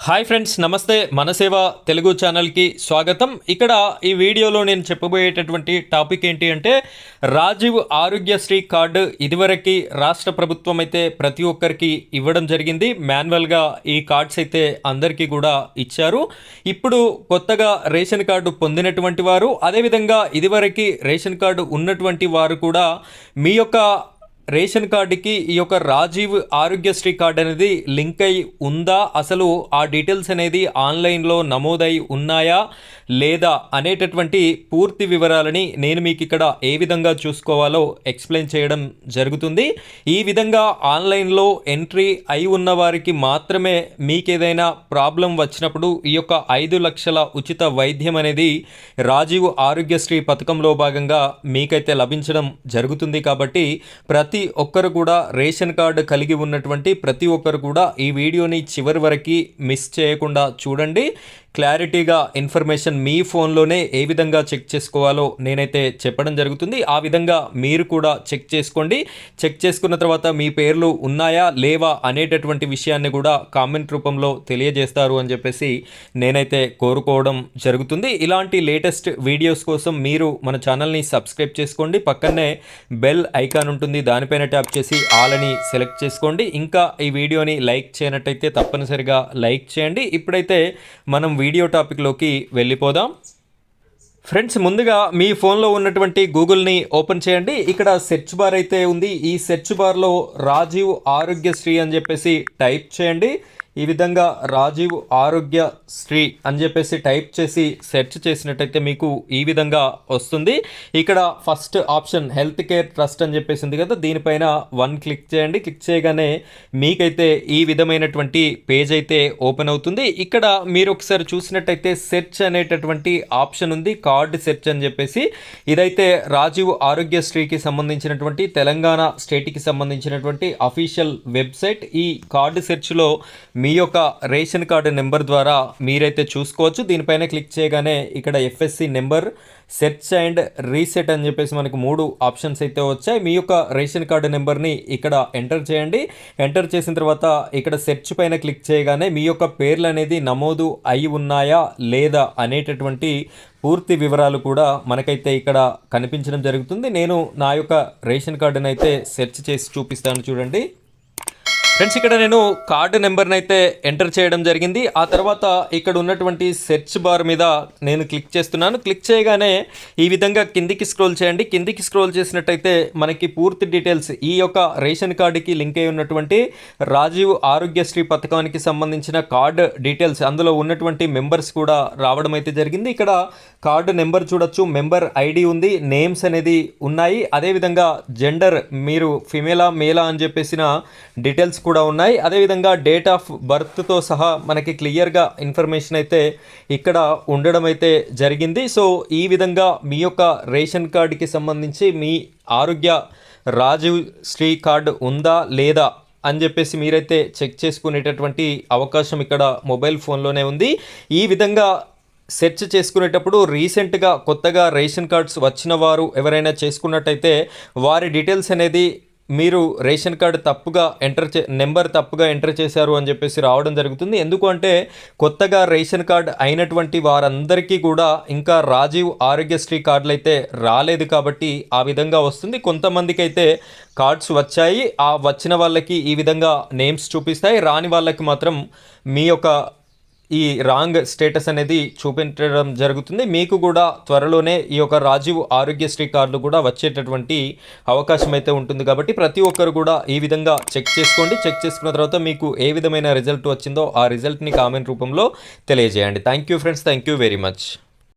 Hi friends, నమస్తే. మనసేవ తెలుగు ఛానల్కి స్వాగతం. ఇక్కడ ఈ వీడియోలో నేను చెప్పబోయేటటువంటి టాపిక్ ఏంటి అంటే, రాజీవ్ ఆరోగ్యశ్రీ కార్డు ఇదివరకు రాష్ట్ర ప్రభుత్వం అయితే ప్రతి ఒక్కరికి ఇవ్వడం జరిగింది. మాన్యువల్గా ఈ కార్డ్స్ అయితే అందరికీ కూడా ఇచ్చారు. ఇప్పుడు కొత్తగా రేషన్ కార్డు పొందినటువంటి వారు, అదేవిధంగా ఇదివరకు రేషన్ కార్డు ఉన్నటువంటి వారు కూడా మీ యొక్క రేషన్ కార్డుకి ఈ యొక్క రాజీవ్ ఆరోగ్యశ్రీ కార్డు అనేది లింక్ అయి ఉందా, అసలు ఆ డీటెయిల్స్ అనేది ఆన్లైన్లో నమోదై ఉన్నాయా లేదా అనేటటువంటి పూర్తి వివరాలని నేను మీకు ఇక్కడ ఏ విధంగా చూసుకోవాలో ఎక్స్ప్లెయిన్ చేయడం జరుగుతుంది. ఈ విధంగా ఆన్లైన్లో ఎంట్రీ అయి ఉన్న వారికి మాత్రమే మీకు ఏదైనా ప్రాబ్లం వచ్చినప్పుడు ఈ యొక్క 5 లక్షల ఉచిత వైద్యం అనేది రాజీవ్ ఆరోగ్యశ్రీ పథకంలో భాగంగా మీకైతే లభించడం జరుగుతుంది. కాబట్టి ప్రతి ఒక్కరు కూడా రేషన్ కార్డు కలిగి ఉన్నటువంటి ప్రతి ఒక్కరు కూడా ఈ వీడియోని చివరి వరకు మిస్ చేయకుండా చూడండి. క్లారిటీగా ఇన్ఫర్మేషన్ మీ ఫోన్లోనే ఏ విధంగా చెక్ చేసుకోవాలో నేనైతే చెప్పడం జరుగుతుంది. ఆ విధంగా మీరు కూడా చెక్ చేసుకోండి. చెక్ చేసుకున్న తర్వాత మీ పేర్లు ఉన్నాయా లేవా అనేటటువంటి విషయాన్ని కూడా కామెంట్ రూపంలో తెలియజేస్తారు అని చెప్పేసి నేనైతే కోరుకోవడం జరుగుతుంది. ఇలాంటి లేటెస్ట్ వీడియోస్ కోసం మీరు మన ఛానల్ని సబ్స్క్రైబ్ చేసుకోండి. పక్కనే బెల్ ఐకాన్ ఉంటుంది, దానిపైన ట్యాప్ చేసి ఆల్ అని సెలెక్ట్ చేసుకోండి. ఇంకా ఈ వీడియోని లైక్ చేయనట్టయితే తప్పనిసరిగా లైక్ చేయండి. ఇప్పుడైతే మనం వీడియో టాపిక్లోకి వెళ్ళిపోదాం. ఫ్రెండ్స్, ముందుగా మీ ఫోన్లో ఉన్నటువంటి గూగుల్ని ఓపెన్ చేయండి. ఇక్కడ సెర్చ్ బార్ అయితే ఉంది. ఈ సెర్చ్ బార్లో రాజీవ్ ఆరోగ్యశ్రీ అని చెప్పేసి టైప్ చేయండి. ఈ విధంగా రాజీవ్ ఆరోగ్యశ్రీ అని చెప్పేసి టైప్ చేసి సెర్చ్ చేసినట్టయితే మీకు ఈ విధంగా వస్తుంది. ఇక్కడ first option health care trust అని చెప్పేసి ఉంది కదా, దీనిపైన 1 క్లిక్ చేయండి. క్లిక్ చేయగానే మీకైతే ఈ విధమైనటువంటి పేజ్ అయితే ఓపెన్ అవుతుంది. ఇక్కడ మీరు ఒకసారి చూసినట్టయితే సెర్చ్ అనేటటువంటి ఆప్షన్ ఉంది, కార్డ్ సెర్చ్ అని చెప్పేసి. ఇదైతే రాజీవ్ ఆరోగ్యశ్రీకి సంబంధించినటువంటి తెలంగాణ స్టేట్కి సంబంధించినటువంటి అఫీషియల్ వెబ్సైట్. ఈ కార్డు సెర్చ్లో మీ యొక్క రేషన్ కార్డు నెంబర్ ద్వారా మీరైతే చూసుకోవచ్చు. దీనిపైన క్లిక్ చేయగానే ఇక్కడ FSC number, search and reset అని చెప్పేసి మనకు 3 ఆప్షన్స్ అయితే వచ్చాయి. మీ యొక్క రేషన్ కార్డు నెంబర్ని ఇక్కడ ఎంటర్ చేయండి. ఎంటర్ చేసిన తర్వాత ఇక్కడ సెర్చ్ పైన క్లిక్ చేయగానే మీ యొక్క పేర్లు అనేది నమోదు అయి ఉన్నాయా లేదా అనేటటువంటి పూర్తి వివరాలు కూడా మనకైతే ఇక్కడ కనిపించడం జరుగుతుంది. నేను నా యొక్క రేషన్ కార్డుని అయితే సెర్చ్ చేసి చూపిస్తాను చూడండి. ఫ్రెండ్స్, ఇక్కడ నేను కార్డు నెంబర్ని అయితే ఎంటర్ చేయడం జరిగింది. ఆ తర్వాత ఇక్కడ ఉన్నటువంటి సెర్చ్ బార్ మీద నేను క్లిక్ చేస్తున్నాను. క్లిక్ చేయగానే ఈ విధంగా కిందికి స్క్రోల్ చేయండి. కిందికి స్క్రోల్ చేసినట్టయితే మనకి పూర్తి డీటెయిల్స్, ఈ యొక్క రేషన్ కార్డుకి లింక్ అయి ఉన్నటువంటి రాజీవ్ ఆరోగ్యశ్రీ పథకానికి సంబంధించిన కార్డు డీటెయిల్స్, అందులో ఉన్నటువంటి మెంబర్స్ కూడా రావడం అయితే జరిగింది. ఇక్కడ కార్డు నెంబర్ చూడొచ్చు, మెంబర్ ఐడి ఉంది, నేమ్స్ అనేది ఉన్నాయి. అదేవిధంగా జెండర్, మీరు ఫిమేలా మేలా అని చెప్పేసిన డీటెయిల్స్ కూడా ఉన్నాయి. అదేవిధంగా డేట్ ఆఫ్ బర్త్తో సహా మనకి క్లియర్గా ఇన్ఫర్మేషన్ అయితే ఇక్కడ ఉండడం అయితే జరిగింది. సో ఈ విధంగా మీ యొక్క రేషన్ కార్డుకి సంబంధించి మీ ఆరోగ్య రాజీవ్ శ్రీ కార్డు ఉందా లేదా అని చెప్పేసి మీరైతే చెక్ చేసుకునేటటువంటి అవకాశం ఇక్కడ మొబైల్ ఫోన్లోనే ఉంది. ఈ విధంగా సెర్చ్ చేసుకునేటప్పుడు రీసెంట్గా కొత్తగా రేషన్ కార్డ్స్ వచ్చిన వారు ఎవరైనా చేసుకున్నట్టయితే వారి డీటెయిల్స్ అనేది మీరు రేషన్ కార్డు తప్పుగా నెంబర్ తప్పుగా ఎంటర్ చేశారు అని చెప్పేసి రావడం జరుగుతుంది. ఎందుకు అంటే కొత్తగా రేషన్ కార్డు అయినటువంటి వారందరికీ కూడా ఇంకా రాజీవ్ ఆరోగ్యశ్రీ కార్డులు అయితే రాలేదు కాబట్టి ఆ విధంగా వస్తుంది. కొంతమందికి అయితే కార్డ్స్ వచ్చాయి, ఆ వచ్చిన వాళ్ళకి ఈ విధంగా నేమ్స్ చూపిస్తాయి, రాని వాళ్ళకి మాత్రం మీ యొక్క ఈ రాంగ్ స్టేటస్ అనేది చూపించడం జరుగుతుంది. మీకు కూడా త్వరలోనే ఈ యొక్క రాజీవ్ ఆరోగ్యశ్రీ కార్డులు కూడా వచ్చేటటువంటి అవకాశం అయితే ఉంటుంది. కాబట్టి ప్రతి ఒక్కరు కూడా ఈ విధంగా చెక్ చేసుకోండి. చెక్ చేసుకున్న తర్వాత మీకు ఏ విధమైన రిజల్ట్ వచ్చిందో ఆ రిజల్ట్ని కామెంట్ రూపంలో తెలియజేయండి. Thank you friends, thank you very much.